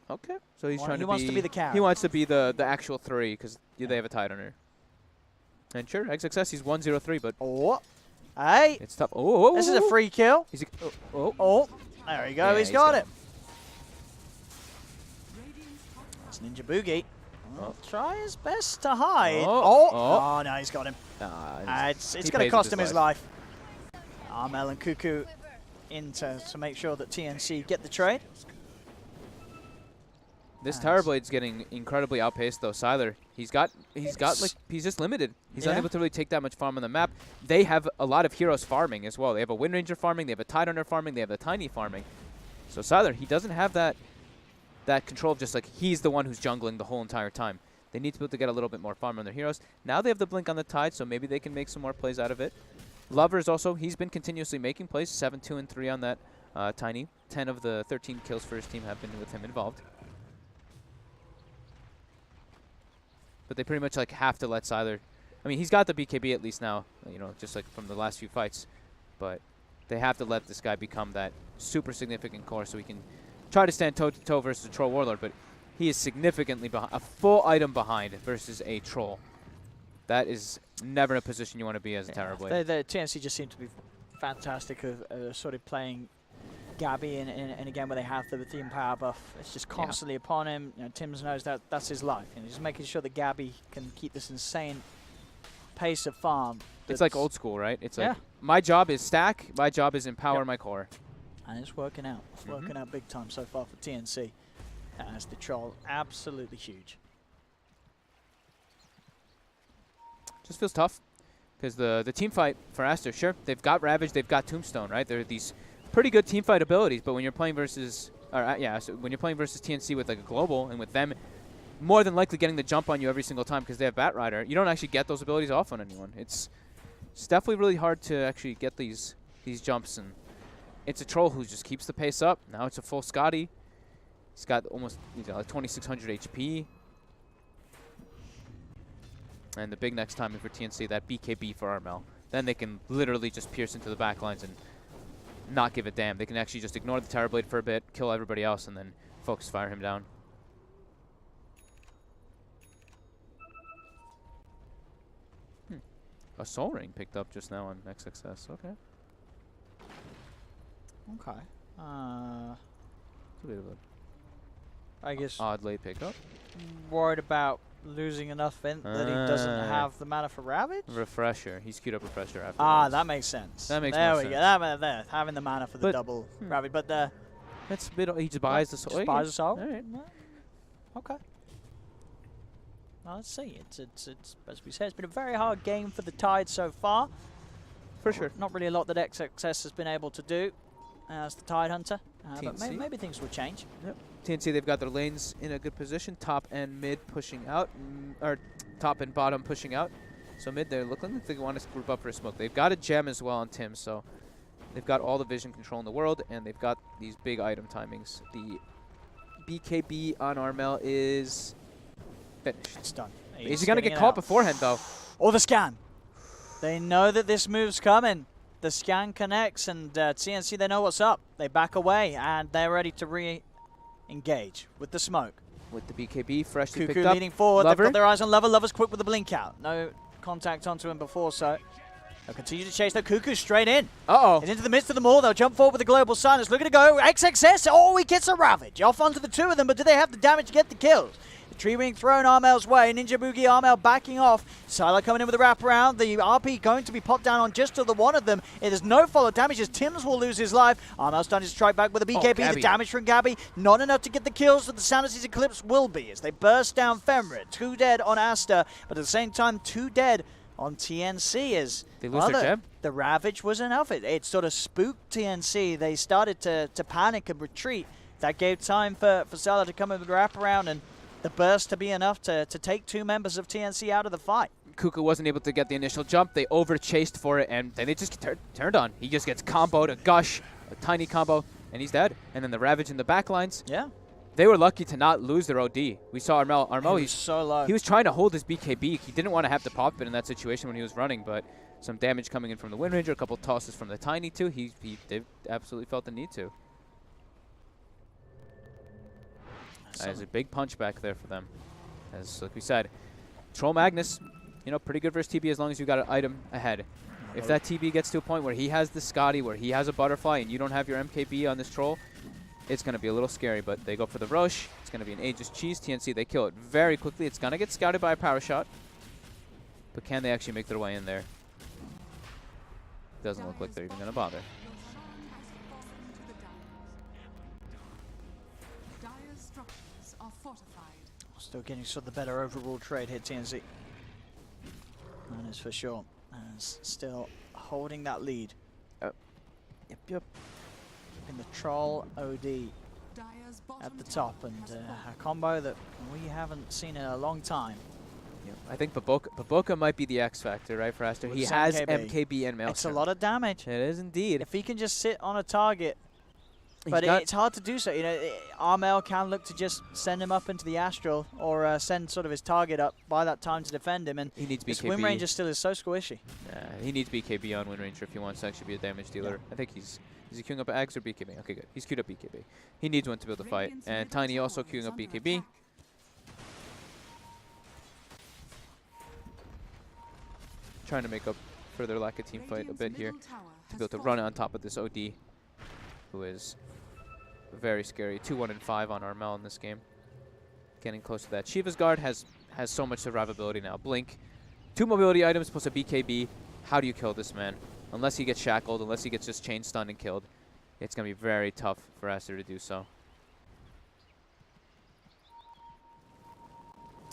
Okay. So he's trying to be... He wants to be the carry. He wants to be the actual 3 because they have a Tidener. And sure, XXS, he's 1-0-3, but... Hey! It's tough. This is a free kill. There we go. He's got it. That's Ninja Boogie. Try his best to hide. Oh, no, he's got him. It's going to cost him his life. Armel and Cuckoo in to make sure that TNC get the trade. This Terrorblade's getting incredibly outpaced though. Sylar, he's just limited. He's unable to really take that much farm on the map. They have a lot of heroes farming as well. They have a Wind Ranger farming, they have a Tidehunter farming, they have the Tiny farming. So Sylar, he doesn't have that control of just like he's the one who's jungling the whole entire time. They need to be able to get a little bit more farm on their heroes. Now they have the blink on the Tide, so maybe they can make some more plays out of it. Lover's also, he's been continuously making plays, 7, 2, and 3 on that Tiny. 10 of the 13 kills for his team have been with him involved. But they pretty much like have to let Sylar. I mean, he's got the BKB at least now, you know, just like from the last few fights. But they have to let this guy become that super significant core so he can try to stand toe-to-toe versus a Troll Warlord. But he is significantly behind, a full item behind versus a Troll. That is never a position you want to be as a Terrorblade. The TNC just seem to be fantastic of sort of playing Gabby in a game where they have the team power buff. It's just constantly upon him. You know, Tim's knows that's his life. You know, just making sure that Gabby can keep this insane pace of farm. It's like old school, right? It's like my job is stack, my job is empower my core. And it's working out. It's working out big time so far for TNC. As the Troll, absolutely huge. Just feels tough because the team fight for Aster, sure, they've got Ravage, they've got Tombstone, right? They're these pretty good team fight abilities, but when you're playing versus, so when you're playing versus TNC with like a global and with them more than likely getting the jump on you every single time because they have Bat Rider, you don't actually get those abilities off on anyone. It's definitely really hard to actually get these jumps, and it's a troll who just keeps the pace up. Now it's a full Scotty. He's got almost like 2,600 HP. And the big next timing for TNC, that BKB for Armel. Then they can literally just pierce into the back lines and not give a damn. They can actually just ignore the Terror Blade for a bit, kill everybody else, and then focus fire him down. A Soul Ring picked up just now on XXS. Okay. Okay. It's a bit of a I guess odd late pickup. worried about losing enough int that he doesn't have the mana for Ravage? Refresher. He's queued up Refresher afterwards. Ah, that makes sense. That makes there more we sense. go. There, having the mana for the But- double Ravage, but That's a bit. He just buys the Soul. just buys the soul. All right. Okay. Well, let's see. It's as we said, it's been a very hard game for the Tide so far. For sure. Not really a lot that XXS has been able to do as the Tide Hunter, but TNC. maybe things will change. Yep. TNC, they've got their lanes in a good position. Top and mid pushing out, or top and bottom pushing out. So mid, they're looking like they want to group up for a smoke. They've got a gem as well on Tim, so they've got all the vision control in the world, and they've got these big item timings. The BKB on Armel is finished. It's done. Is he going to get caught beforehand, though? Or the scan. They know that this move's coming. The scan connects, and TNC, they know what's up. They back away, and they're ready to re-engage with the smoke. With the BKB freshly Cuckoo picked up. leading forward. Lover. They've got their eyes on Lover. Lover's quick with the blink out. No contact onto him before, so they'll continue to chase. Though Cuckoo straight in. Uh-oh. He's into the midst of them all. They'll jump forward with the global silence. Looking to go. XXS. Oh, he gets a Ravage. Off onto the two of them, but do they have the damage to get the kills? The tree ring thrown Armel's way. Ninja Boogie Armel backing off. Sylar coming in with a wraparound. The RP going to be popped down on just to the one of them. It is no follow damage as Tims will lose his life. Armel starting to strike back with a BKB. The damage from Gabby. Not enough to get the kills, but the Sanity's Eclipse will be as they burst down Femrit. 2 dead on Aster, but at the same time, 2 dead on TNC as They lose their gem? the Ravage was enough. It sort of spooked TNC. They started to panic and retreat. That gave time for Sylar to come in with a wraparound and the burst to be enough to take 2 members of TNC out of the fight. Cuckoo wasn't able to get the initial jump. They over-chased for it, and then it just turned on. He just gets comboed, a gush, a tiny combo, and he's dead. And then the Ravage in the backlines. Yeah. They were lucky to not lose their OD. We saw Armel. He was so low. He was trying to hold his BKB. He didn't want to have to pop it in that situation when he was running, but some damage coming in from the Wind Ranger, a couple tosses from the Tiny too. They absolutely felt the need to. There's a big punch back there for them. As like we said, Troll Magnus, pretty good versus TB as long as you got an item ahead. If that TB gets to a point where he has the Scotty, where he has a Butterfly, and you don't have your MKB on this Troll, it's going to be a little scary, but they go for the Roche. It's going to be an Aegis Cheese. TNC, they kill it very quickly. It's going to get scouted by a power shot, but can they actually make their way in there? Doesn't look like they're even going to bother. Still getting sort of the better overall trade here, TNC. That is for sure. And still holding that lead. Yep. In the Troll OD at the top, and a combo that we haven't seen in a long time. Yep. I think Baboka might be the X factor, right, for Aster. He has MKB and Maelstrom. It's a lot of damage. It is indeed. If he can just sit on a target, but it's hard to do so. Armel can look to just send him up into the Astral or send sort of his target up by that time to defend him. And he needs this BKB. Wind Ranger still is so squishy. He needs BKB on Wind Ranger if he wants to actually be a damage dealer. Yeah. I think is he queuing up Ags or BKB? Okay, good. He's queued up BKB. He needs one to be able to fight. And Tiny also queuing up BKB. Trying to make up for their lack of team fight a bit here to be able to run on top of this OD, who is very scary. 2-1 and 5 on Armel in this game. Getting close to that. Shiva's guard has so much survivability now. Blink, 2 mobility items plus a BKB. How do you kill this man? Unless he gets shackled, unless he gets just chain stunned and killed, it's going to be very tough for Aster to do so.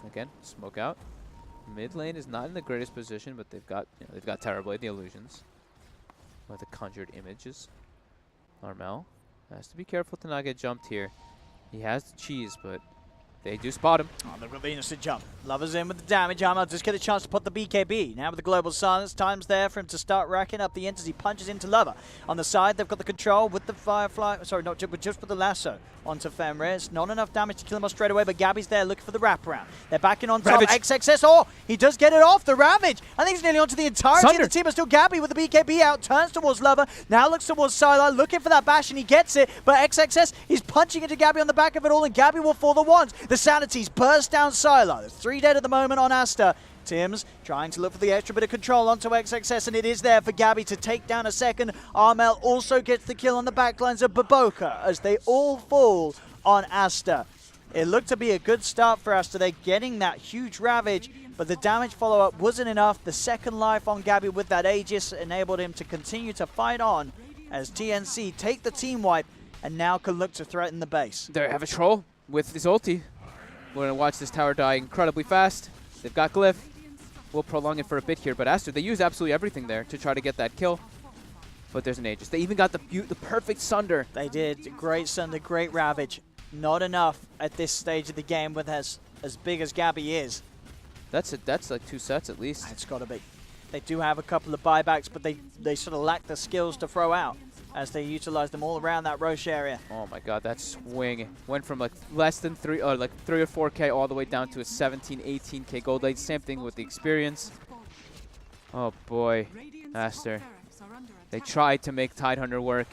Again, smoke out. Mid lane is not in the greatest position, but they've got Terrorblade, the illusions, with the conjured images. Armel has to be careful to not get jumped here. He has the cheese, but They do spot him. Oh, they've got the innocent jump. Lovers in with the damage. Armel just get a chance to put the BKB. Now with the global silence, time's there for him to start racking up the int as he punches into Lover. On the side, they've got the control with the Firefly. Sorry, not just, but just with the lasso onto Fenris. Not enough damage to kill him off straight away, but Gabby's there looking for the wraparound. They're backing on top. Ravage. XXS. Oh, he does get it off. The Ravage. I think he's nearly onto the entirety Sunder. of the team, but still Gabby with the BKB out. Turns towards Lover. Now looks towards Sylar, looking for that bash, and he gets it. But XXS is punching into Gabby on the back of it all, and Gabby will fall the ones. The Sanities burst down Sylar. There's 3 dead at the moment on Aster. Tim's trying to look for the extra bit of control onto XXS, and it is there for Gabby to take down a second. Armel also gets the kill on the backlines of Baboka as they all fall on Aster. It looked to be a good start for Aster. They're getting that huge Ravage, but the damage follow-up wasn't enough. The second life on Gabby with that Aegis enabled him to continue to fight on as TNC take the team wipe and now can look to threaten the base. They have a troll with his ulti. We're going to watch this tower die incredibly fast. They've got Glyph. We'll prolong it for a bit here, but Aster, they use absolutely everything there to try to get that kill. But there's an Aegis. They even got the perfect Sunder. They did. Great Sunder, great Ravage. Not enough at this stage of the game with as big as Gabby is. That's like 2 sets at least. It's got to be. They do have a couple of buybacks, but they sort of lack the skills to throw out as they utilize them all around that Roche area. Oh my god, that swing went from like less than 3 or 4K all the way down to a 17, 18K gold lead. Same thing with the experience. Oh boy, Aster. They tried to make Tidehunter work.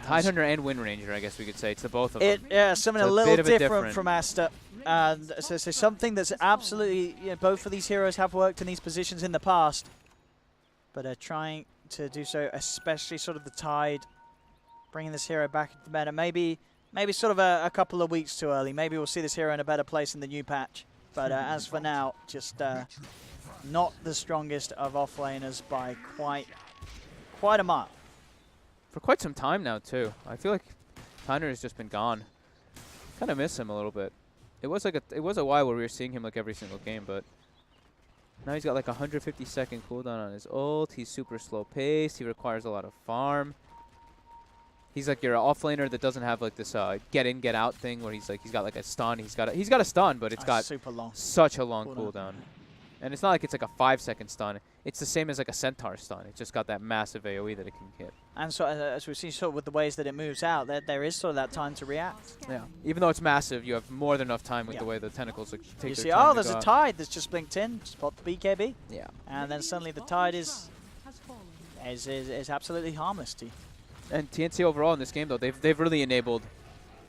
Tidehunter and Wind Ranger, I guess we could say. It's the both of them. Yeah, something a little bit different from Aster. And so something that's absolutely, both of these heroes have worked in these positions in the past, but are trying to do so, especially sort of the Tide, bringing this hero back into the meta. Maybe sort of a couple of weeks too early. Maybe we'll see this hero in a better place in the new patch. But as for now, just not the strongest of offlaners by quite a mile. For quite some time now, too. I feel like Tidehunter has just been gone. Kind of miss him a little bit. It was a while where we were seeing him like every single game, but now he's got like 150-second cooldown on his ult. He's super slow paced. He requires a lot of farm. He's like your offlaner that doesn't have like this get in get out thing where he's got like a stun. He's got a stun, but it's got super long. Such a long cooldown. And it's not like it's like a 5-second stun. It's the same as like a Centaur stun. It's just got that massive AoE that it can hit. And so as we've seen sort of with the ways that it moves out, there is sort of that time to react. Yeah. Even though it's massive, you have more than enough time with the way the tentacles take you their see, time oh, to there's go a out. Tide that's just blinked in. Spot the BKB. Yeah. And then suddenly the Tide is absolutely harmless to you. And TNC overall in this game, though, they've really enabled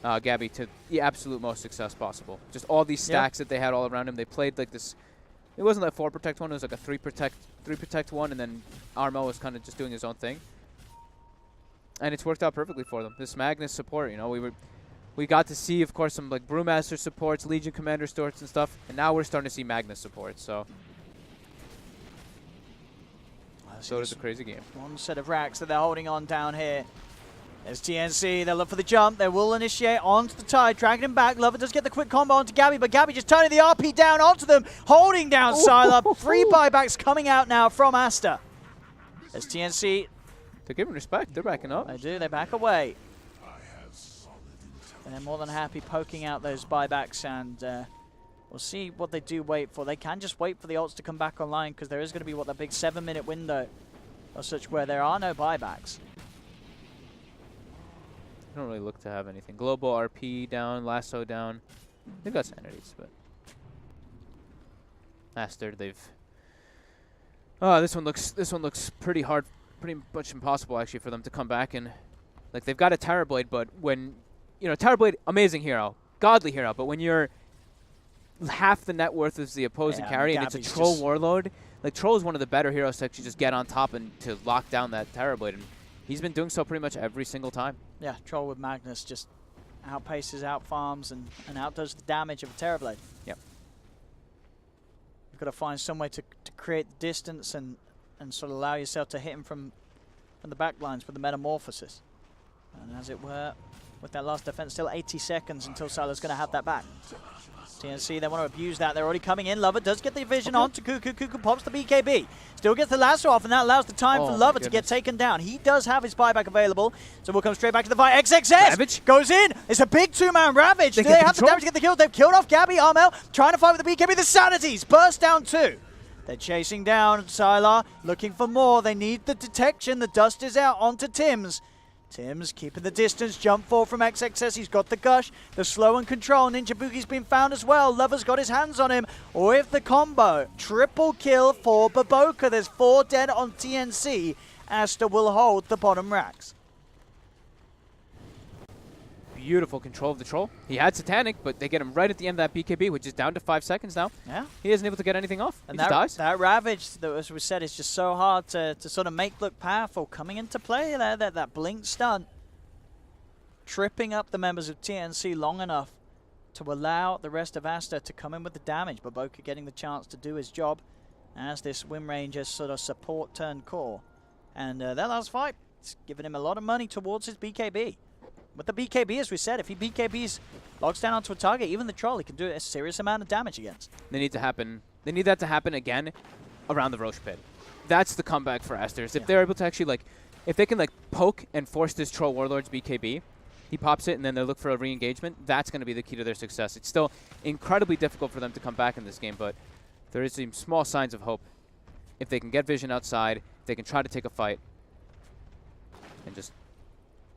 Gabby to the absolute most success possible. Just all these stacks that they had all around him. They played like this. It wasn't like 4 protect one. It was like a 3 protect one, and then Armel was kind of just doing his own thing. And it's worked out perfectly for them. This Magnus support, we got to see, of course, some like Brewmaster supports, Legion Commander supports and stuff, and now we're starting to see Magnus supports. So does a crazy game. One set of racks that they're holding on down here. There's TNC, they'll look for the jump, they will initiate onto the Tide, dragging him back. Lover does get the quick combo onto Gabby, but Gabby just turning the RP down onto them, holding down Sylar. 3 buybacks coming out now from Aster. As TNC... They're giving respect, they're backing up. They do, they back away. They're more than happy poking out those buybacks, and we'll see what they do wait for. They can just wait for the ults to come back online, because there is going to be, that big 7-minute window or such where there are no buybacks. I don't really look to have anything. Global RP down, Lasso down. They've got Sanities, but Aster, they've. Oh, this one looks pretty hard, pretty much impossible actually for them to come back and like they've got a Terrorblade, but when Terrorblade, amazing hero, godly hero, but when you're half the net worth is the opposing carry and it's a Troll Warlord, like Troll is one of the better heroes to actually just get on top and to lock down that Terrorblade. And he's been doing so pretty much every single time. Yeah, Troll with Magnus just outpaces, outfarms, and outdoes the damage of a Terrorblade. Yep. You've got to find some way to create distance and sort of allow yourself to hit him from the back lines with the Metamorphosis. And as it were, with that last defense. Still 80 seconds until Sylar's going to have that back. TNC, they want to abuse that. They're already coming in. Lover does get the vision on to Cuckoo. Cuckoo pops the BKB. Still gets the lasso off, and that allows the time for Lover to get taken down. He does have his buyback available, so we'll come straight back to the fight. XXS Ravage goes in. It's a big two-man Ravage. Do they have the damage to get the kill? They've killed off Gabby. Armel trying to fight with the BKB. The Sanities burst down too. They're chasing down Sylar, looking for more. They need the detection. The dust is out onto Tim's. Tim's keeping the distance, jump forward from XXS, he's got the gush, the slow and control, Ninja Boogie's been found as well, Lover's got his hands on him, with the combo, triple kill for Baboka, there's 4 dead on TNC, Aster will hold the bottom racks. Beautiful control of the troll. He had Satanic, but they get him right at the end of that BKB, which is down to 5 seconds now. Yeah. He isn't able to get anything off. And he just dies. That Ravage, that, as we said, is just so hard to sort of make look powerful. Coming into play there, that blink stun. Tripping up the members of TNC long enough to allow the rest of Aster to come in with the damage. Baboka getting the chance to do his job as this Wind Ranger's sort of support turn core. And that last fight, it's given him a lot of money towards his BKB. With the BKB, as we said, if he BKBs, logs down onto a target, even the troll, he can do a serious amount of damage against. They need that to happen again around the Roche pit. That's the comeback for Aster. If they're able to actually, like, if they can, like, poke and force this troll warlord's BKB, he pops it and then they look for a re-engagement, that's going to be the key to their success. It's still incredibly difficult for them to come back in this game, but there is some small signs of hope. If they can get vision outside, if they can try to take a fight and just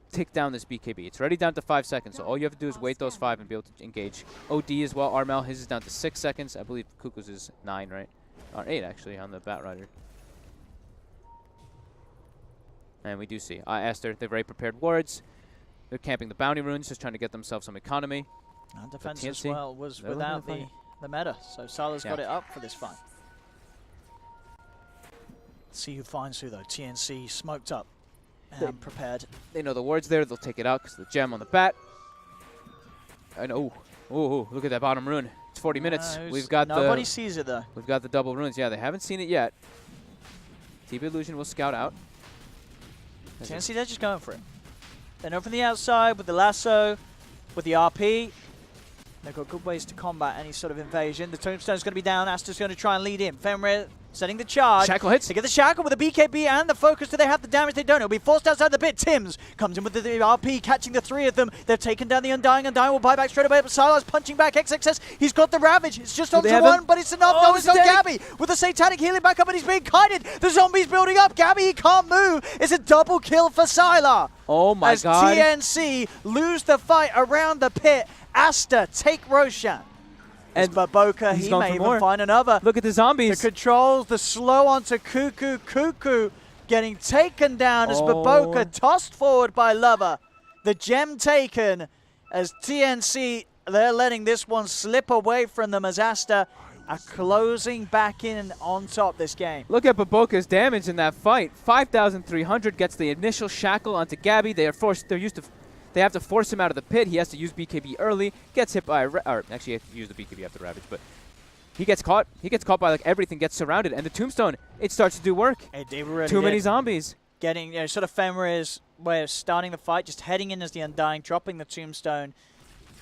take down this BKB. It's already down to 5 seconds, so all you have to do is wait those 5 and be able to engage. OD as well, Armel, his is down to 6 seconds. I believe Cuckoo's is 9, right? Or 8, actually, on the Batrider. And we do see Aster, they've already prepared wards. They're camping the bounty runes, just trying to get themselves some economy. And defense as well was without the meta, so Sylar's got it up for this fight. Let's see who finds who, though. TNC smoked up. And prepared. They know the ward's there. They'll take it out because the gem on the bat. And look at that bottom rune. It's 40 minutes. We've got nobody sees it though. We've got the double runes. Yeah, they haven't seen it yet. TB Illusion will scout out. TNC, they're just going for it. They know from the outside with the lasso, with the RP. They've got good ways to combat any sort of invasion. The tombstone's going to be down. Aster's going to try and lead in. Fenrir setting the charge. Shackle hits. They get the shackle with the BKB and the focus. Do they have the damage? They don't. It'll be forced outside the pit. Tims comes in with the RP, catching the 3 of them. They've taken down the Undying. Undying will buy back straight away, but Sylar's punching back. XXS, he's got the Ravage. It's just onto one, but it's enough. No, it's not Gabby. With the Satanic healing back up, and he's being kited. The zombie's building up. Gabby, he can't move. It's a double kill for Sylar. Oh my God. As TNC lose the fight around the pit. Aster take Roshan. And Baboka, he may even find another. Look at the zombies. The controls, the slow onto Cuckoo. Cuckoo getting taken down as Baboka tossed forward by Lover. The gem taken as TNC, they're letting this one slip away from them as Aster are closing back in on top this game. Look at Baboka's damage in that fight. 5,300 gets the initial shackle onto Gabby. They have to force him out of the pit. He has to use BKB early. Gets hit by, actually, he has to use the BKB after Ravage, but he gets caught. He gets caught by like everything, gets surrounded, and the tombstone, it starts to do work. Too many zombies. Getting sort of Fenrir's way of starting the fight, just heading in as the Undying, dropping the tombstone,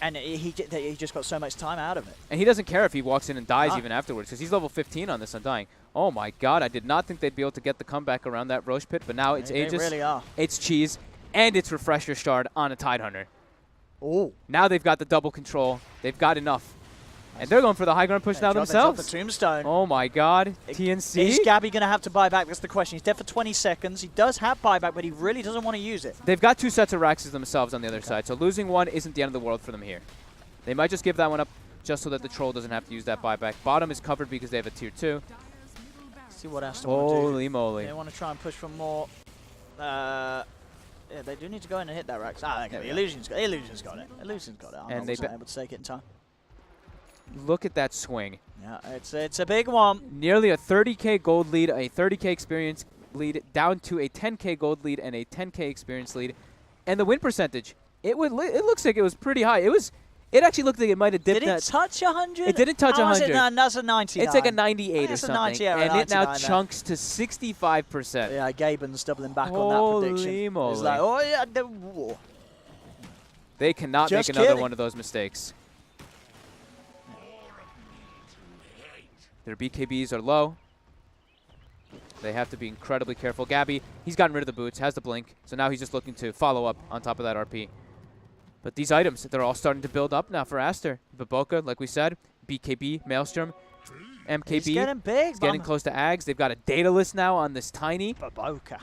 and he just got so much time out of it. And he doesn't care if he walks in and dies even afterwards, because he's level 15 on this Undying. Oh my God, I did not think they'd be able to get the comeback around that Roche pit, but now it's Aegis, they really are. It's Cheese, and it's Refresher Shard on a Tidehunter. Oh. Now they've got the double control. They've got enough. And they're going for the high ground push now themselves. The tombstone. Oh my God. TNC? Is Gabby going to have to buy back? That's the question. He's dead for 20 seconds. He does have buyback, but he really doesn't want to use it. They've got 2 sets of Raxes themselves on the other side, so losing one isn't the end of the world for them here. They might just give that one up just so that the troll doesn't have to use that buyback. Bottom is covered because they have a tier 2. Let's see what Aster want to do. Holy moly. They want to try and push for more. Yeah, they do need to go in and hit that Rax. The Illusion's got it. Illusion's got it. And they able to take it in time. Look at that swing. Yeah, it's a big one. Nearly a 30K gold lead, a 30K experience lead, down to a 10K gold lead and a 10K experience lead. And the win percentage, it looks like it was pretty high. It actually looked like it might have dipped. Did it touch 100? It didn't touch 100. That's a 99. It's like a 98 or something. 90, yeah, and it now chunks to 65%. Yeah, Gaben's doubling back on that prediction. Holy moly. It's like, oh yeah. They cannot Just make another kidding. one of those mistakes. Their BKBs are low. They have to be incredibly careful. Gabby, he's gotten rid of the boots, has the blink, so now he's just looking to follow up on top of that RP. But these items, they're all starting to build up now for Aster. Baboka, like we said, BKB, Maelstrom, MKB. He's getting big. He's getting close to Ags. They've got a data list now on this tiny. Baboka.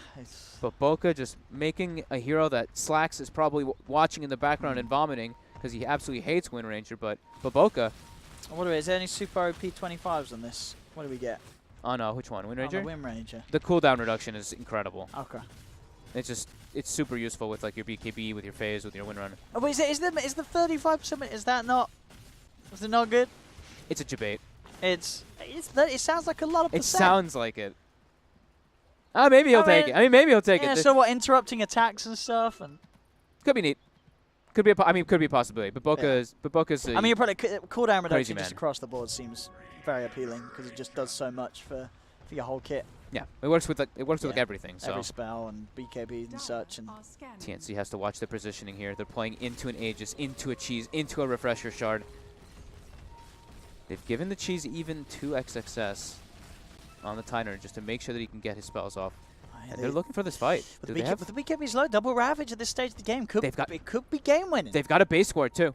Baboka just making a hero that Slacks is probably watching in the background and vomiting because he absolutely hates Wind Ranger. But Baboka. What is there any super OP 25s on this? What do we get? Oh no, which one? Wind Ranger? The Wind Ranger. The cooldown reduction is incredible. Okay. It's super useful with like your BKB, with your phase, with your Wind Runner. Oh, wait, is the 35%? Is that not? Is it not good? It's a debate. It sounds like a lot of It percent. sounds like it. Maybe he'll take it. I mean, maybe he'll take it. Yeah. So what? Interrupting attacks and stuff, and Could be neat. Could be could be a possibility. Baboka's. I mean, probably cooldown reduction man. just across the board seems very appealing because it just does so much for your whole kit. Yeah, it works with like everything. So Every spell and BKB and such. And TNC has to watch their positioning here. They're playing into an Aegis, into a Cheese, into a Refresher Shard. They've given the Cheese even 2 XXS on the Tyner just to make sure that he can get his spells off. And they're looking for this fight. But the BKB's low, double Ravage at this stage of the game it could be game winning. They've got a base score too.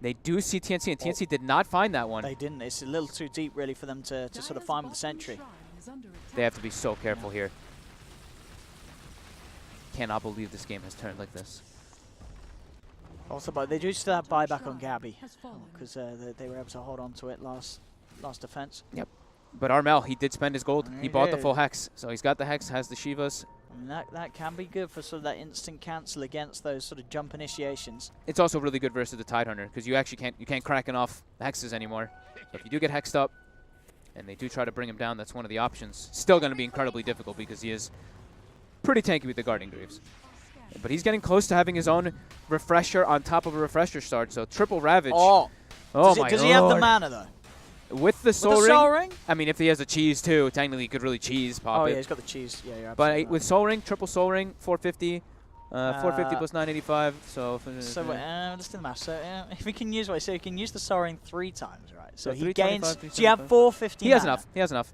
They do see TNC, and TNC did not find that one. They didn't. It's a little too deep, really, for them to sort of find with the Sentry. They have to be so careful here. Cannot believe this game has turned like this. Also, but they do still have buyback on Gabby because they were able to hold on to it last defense. Yep. But Armel, he did spend his gold. He bought the did. full Hex. So he's got the Hex, has the Shivas. I mean, that can be good for sort of that instant cancel against those sort of jump initiations. It's also really good versus the Tidehunter because you actually can't crack off Hexes anymore. So if you do get Hexed up and they do try to bring him down, that's one of the options. Still going to be incredibly difficult because he is pretty tanky with the Guardian Greaves. But he's getting close to having his own Refresher on top of a Refresher Shard. So triple Ravage. Oh my does he have the mana though? With the Soul Ring? I mean, if he has a Cheese too, technically he could really Cheese pop it. Oh yeah, he's got the Cheese. Yeah, you're But absolutely with Soul Ring, triple Soul Ring, 450. 450 plus 985. So let's do the math. So if he can use so he can use the Soul Ring 3 times, right? So he 325, gains. So you have 450. He has enough. He has enough.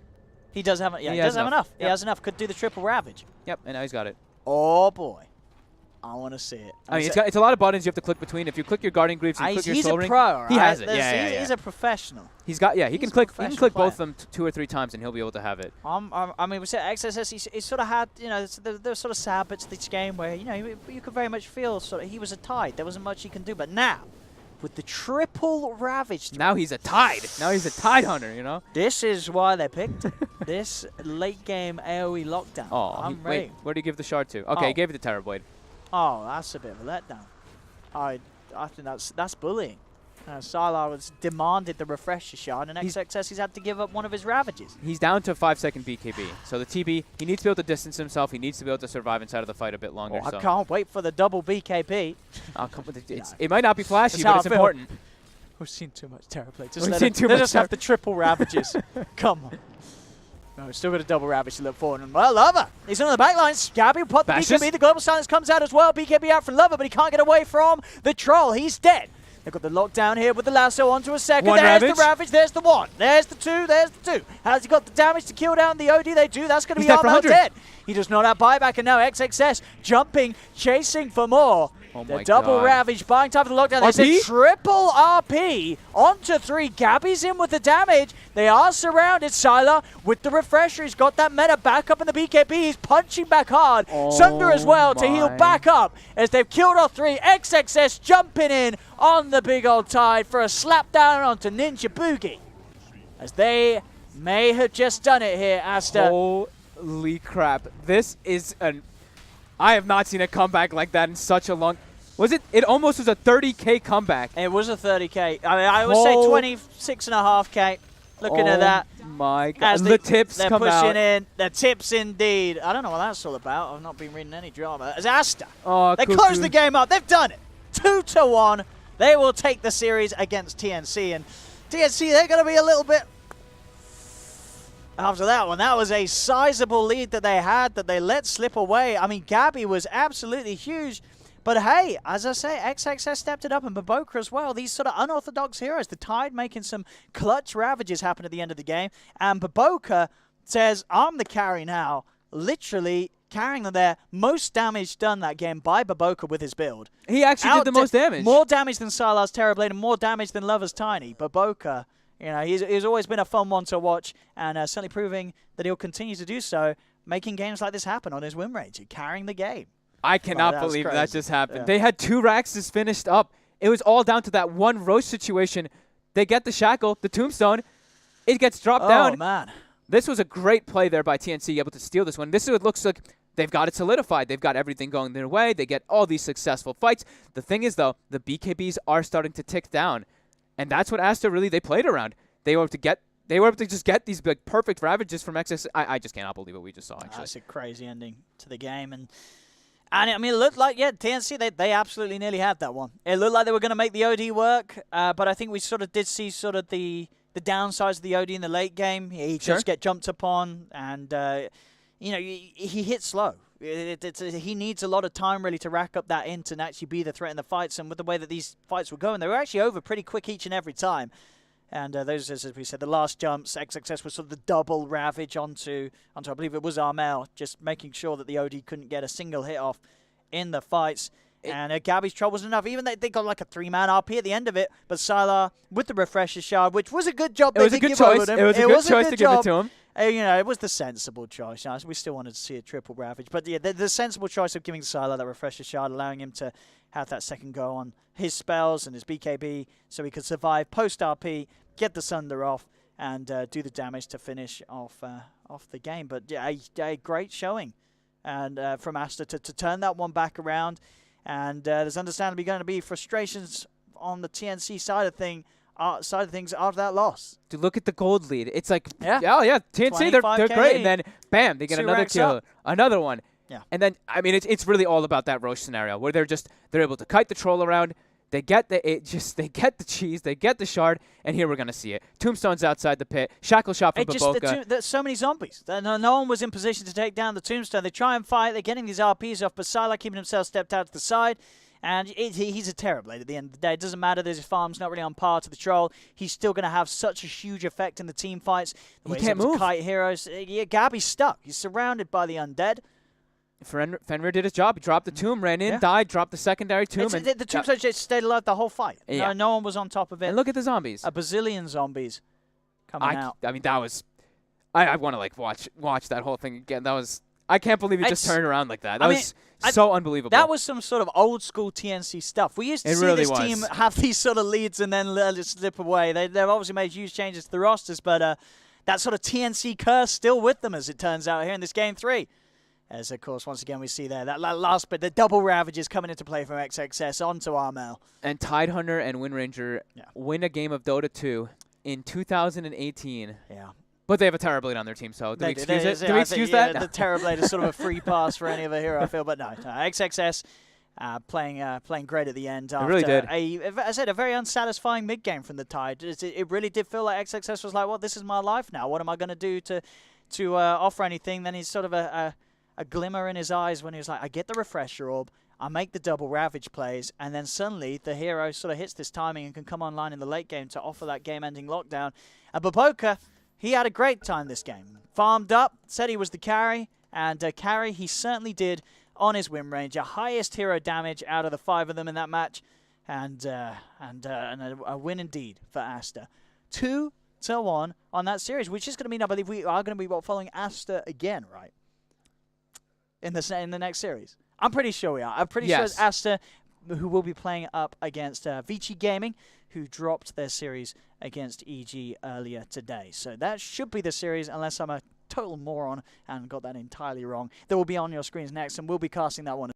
He does have. Yeah, he does have enough. Yep. He has enough. Could do the triple Ravage. Yep, and now he's got it. Oh boy, I want to see it. I mean, it's a lot of buttons you have to click between. If you click your Guardian Greaves and you click your Soul Ring, he's a pro, right? He has it. Yeah. He's a professional. He can click both player. of them 2 or 3 times, and he'll be able to have it. I mean, we said XSS. He sort of had, there sort of sad bits of this game where you could very much feel sort of he was a Tide. There wasn't much he can do, but now with the triple Ravage, now he's a Tide. Now he's a Tide Hunter. This is why they picked this late game AOE lockdown. Oh, I'm ready. wait, where did he give the shard to? Okay, he gave it to Terrorblade. Oh, that's a bit of a letdown. I think that's bullying. Sylar was demanded the Refresher Shard, and XXS he's had to give up one of his Ravages. He's down to 5-second BKB. So the TB, he needs to be able to distance himself. He needs to be able to survive inside of the fight a bit longer. I can't wait for the double BKB. It might not be flashy, but it's important. We've seen too much Terrorblade. We've seen too much. They just have the triple Ravages. Come on. No, still got a double Ravage to look forward. And well, Lover, he's on the back lines. Gabby put the BKB. The Global Silence comes out as well. BKB out from Lover, but he can't get away from the Troll. He's dead. They've got the lockdown here with the lasso onto a second. There's the Ravage. There's the 1. There's the 2. There's the 2. Has he got the damage to kill down the OD? They do. That's going to be Armel dead. He does not have buyback, and now XXS jumping, chasing for more. The double Ravage buying time for the lockdown. There's a triple RP onto 3. Gabby's in with the damage. They are surrounded. Sylar with the Refresher. He's got that meta back up in the BKB. He's punching back hard. Sunder as well to heal back up as they've killed off 3. XXS jumping in on the big old Tide for a slap down onto Ninja Boogie. As they may have just done it here, Aster. Holy crap. This is an... I have not seen a comeback like that in such a long... Was it? It almost was a 30K comeback. It was a 30K. I mean, I would say 26.5K. Looking at that. My God. The tips come out. They're pushing in. The tips indeed. I don't know what that's all about. I've not been reading any drama. As Aster. They closed the game up. They've done it. 2-1. They will take the series against TNC. And TNC, they're going to be a little bit... After that one, that was a sizable lead that they had that they let slip away. I mean, Gabby was absolutely huge. But hey, as I say, XXS stepped it up, and Baboka as well. These sort of unorthodox heroes. The Tide making some clutch ravages happen at the end of the game. And Baboka says, I'm the carry now. Literally carrying them there. Most damage done that game by Baboka with his build. He actually did the most damage. More damage than Sylar's Terrorblade and more damage than Lover's Tiny. Baboka, you know, he's always been a fun one to watch, and certainly proving that he'll continue to do so, making games like this happen on his win rate, carrying the game. I cannot believe that just happened. Yeah. They had 2 Raxes finished up. It was all down to that one Roche situation. They get the shackle, the tombstone. It gets dropped down. Oh, man. This was a great play there by TNC, able to steal this one. This is what it looks like. They've got it solidified. They've got everything going their way. They get all these successful fights. The thing is, though, the BKBs are starting to tick down. And that's what Aster really, they played around. They were able to just get these like, perfect ravages from XS. I just cannot believe what we just saw, actually. That's a crazy ending to the game. And I mean, it looked like, yeah, TNC, they absolutely nearly had that one. It looked like they were going to make the OD work, but I think we sort of did see sort of the downsides of the OD in the late game. He just get jumped upon, and, you know, he hits slow. He needs a lot of time, really, to rack up that int and actually be the threat in the fights. And with the way that these fights were going, they were actually over pretty quick each and every time. And those, as we said, the last jumps, XXS was sort of the double ravage onto I believe it was Armel, just making sure that the OD couldn't get a single hit off in the fights. And Gabby's trouble was enough. Even they got like a 3-man RP at the end of it, but Sylar with the Refresher Shard, which was a good job. It was a good choice. It was a good choice to give it to him. You know, it was the sensible choice. We still wanted to see a triple ravage, but yeah, the sensible choice of giving Sylar that Refresher Shard, allowing him to have that second go on his spells and his BKB, so he could survive post RP, get the Sunder off, and do the damage to finish off the game. But yeah, a great showing, and from Aster to turn that one back around. And there's understandably going to be frustrations on the TNC side of things after that loss. To look at the gold lead, it's like, yeah, TNC, they're great, and then bam, they get another kill, another one. Yeah. And then, I mean, it's really all about that Roche scenario where they're able to kite the troll around. They get the cheese, they get the shard, and here we're gonna see it. Tombstone's outside the pit. Shackle shot from Baboka. There's so many zombies. No one was in position to take down the Tombstone. They try and fight. They're getting these RPs off, but Sylar keeping himself stepped out to the side. And he's a Terrorblade at the end of the day. It doesn't matter that his farm's not really on par to the troll. He's still going to have such a huge effect in the team fights. He can't move. Kite heroes. Yeah, Gabby's stuck. He's surrounded by the undead. Fenrir did his job. He dropped the tomb, ran in, died, dropped the secondary tomb. The tombstone just stayed alive the whole fight. Yeah. No one was on top of it. And look at the zombies. A bazillion zombies coming out. I mean, that was... I want to like watch that whole thing again. That was... I can't believe it just turned around like that. That was so unbelievable. That was some sort of old school TNC stuff. We used to see this team have these sort of leads and then let it slip away. They've obviously made huge changes to the rosters, but that sort of TNC curse still with them, as it turns out, here in this Game 3. As, of course, once again, we see there that last bit, the double ravages coming into play from XXS onto Armel. And Tidehunter and Wind Ranger win a game of Dota 2 in 2018. Yeah. But they have a Terrorblade on their team, so do we excuse it? Do we excuse that? Yeah, the Terrorblade is sort of a free pass for any other hero, I feel. But no, XXS playing great at the end. After really did. As I said, a very unsatisfying mid-game from the Tide. It really did feel like XXS was like, well, this is my life now. What am I going to do to offer anything? Then he's sort of a glimmer in his eyes when he was like, I get the Refresher Orb, I make the double Ravage plays, and then suddenly the hero sort of hits this timing and can come online in the late game to offer that game-ending lockdown. And Baboka, he had a great time this game. Farmed up, said he was the carry, and carry he certainly did on his Wind Ranger. Highest hero damage out of the 5 of them in that match, and a win indeed for Aster. 2-1 on that series, which is going to mean, I believe, we are going to be following Aster again, right? In the next series. I'm pretty sure we are. I'm pretty sure it's Aster who will be playing up against Vici Gaming, who dropped their series against EG earlier today. So that should be the series, unless I'm a total moron and got that entirely wrong. That will be on your screens next, and we'll be casting that one.